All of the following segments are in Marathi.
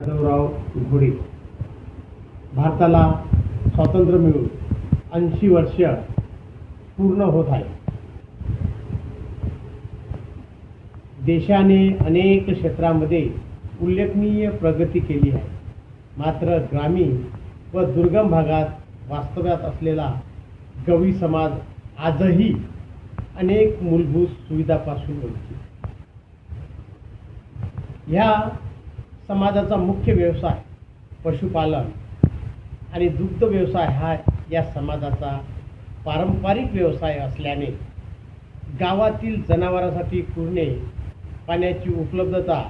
माधवराव घोडे. भारताला स्वातंत्र्य मिळून 80 वर्ष पूर्ण होत आहे. देशाने अनेक क्षेत्रांमध्ये उल्लेखनीय प्रगती केली आहे. मात्र ग्रामीण व दुर्गम भागात वास्तव्यात असलेला गवळी समाज आजही अनेक मूलभूत सुविधांपासून वंचित. ह्या समाजाचा मुख्य व्यवसाय पशुपालन आणि दुग्ध व्यवसाय हा या समाजाचा पारंपरिक व्यवसाय असल्याने गावातील जनावरांसाठी कुरणे, पाण्याची उपलब्धता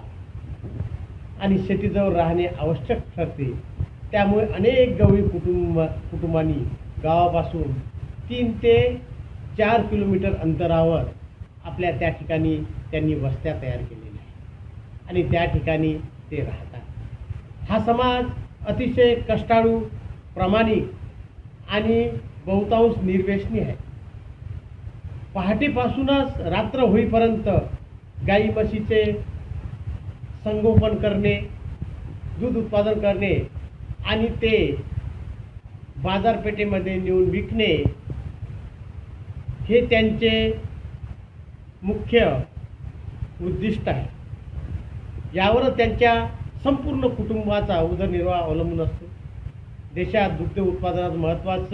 आणि शेतीजवळ राहणे आवश्यक ठरते. त्यामुळे अनेक गवळी कुटुंबांनी गावापासून 3 ते 4 किलोमीटर अंतरावर आपल्या त्या ठिकाणी त्यांनी वस्त्या तयार केलेल्या आहेत आणि त्या ठिकाणी ते राहतात. हा समाज अतिशय कष्टाळू, प्रामाणिक आणि बहुतांश निर्व्यसनी आहे. पहाटेपासूनच रात्र होईपर्यंत गाई म्हशीचे संगोपन करणे, दूध उत्पादन करणे आणि ते बाजारपेठेमध्ये नेऊन विकणे हे त्यांचे मुख्य उद्दिष्ट आहे. यावर त्यांच्या संपूर्ण कुटुंबाचा उदरनिर्वाह अवलंबून असतो. देशात दुग्ध उत्पादनात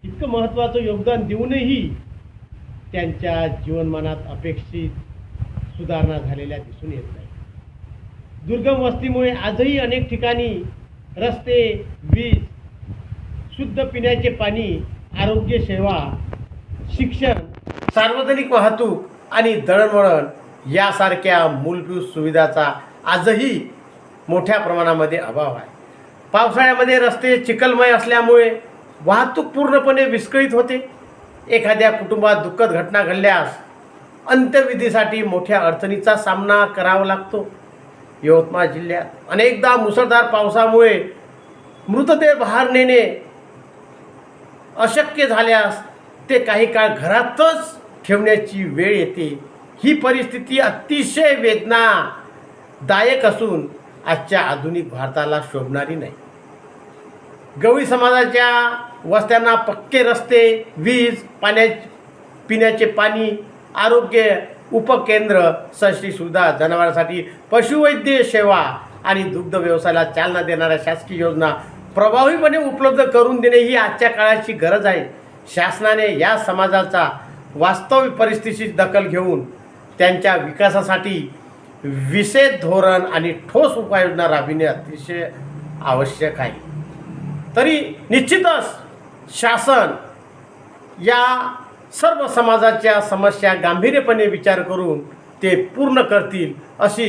इतकं महत्त्वाचं योगदान देऊनही त्यांच्या जीवनमानात अपेक्षित सुधारणा झालेल्या दिसून येत नाही. दुर्गम वस्तीमुळे आजही अनेक ठिकाणी रस्ते, वीज, शुद्ध पिण्याचे पाणी, आरोग्य सेवा, शिक्षण, सार्वजनिक वाहतूक आणि दळणवळण यासारख्या मूलभूत सुविधाचा आजही मोठ्या प्रमाणामध्ये अभाव आहे. पावसाळ्यामध्ये रस्ते चिखलमय असल्यामुळे वाहतूक पूर्णपणे विस्कळीत होते. एखाद्या कुटुंबात दुःखद घटना घडल्यास अंत्यविधीसाठी मोठ्या अडचणीचा सामना करावा लागतो. यवतमाळ जिल्ह्यात अनेकदा मुसळधार पावसामुळे मृतदेह बाहेर नेणे अशक्य झाल्यास ते काही काळ घरातच ठेवण्याची वेळ येते. ही परिस्थिती अतिशय वेदनादायक असून आजच्या आधुनिक भारताला शोभणारी नाही. गवळी समाजाच्या वस्त्यांना पक्के रस्ते, वीज, पिण्याचे पाणी, आरोग्य उपकेंद्र, शैक्षणिक सुविधा, जनावरांसाठी पशुवैद्य सेवा आणि दुग्ध व्यवसायाला चालना देणाऱ्या शासकीय योजना प्रभावीपणे उपलब्ध करून देणे ही आजच्या काळाची गरज आहे. शासनाने या समाजाचा वास्तविक परिस्थितीची दखल घेऊन त्यांच्या विकासासाठी विशेष धोरण आणि ठोस उपाययोजना राबविणे अतिशय आवश्यक आहे. तरी निश्चितच शासन या सर्व समाजाच्या समस्या गांभीर्यपणे विचार करून ते पूर्ण करतील अशी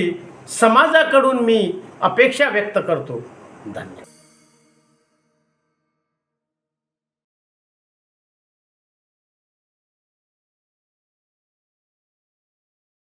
समाजाकडून मी अपेक्षा व्यक्त करतो. धन्यवाद.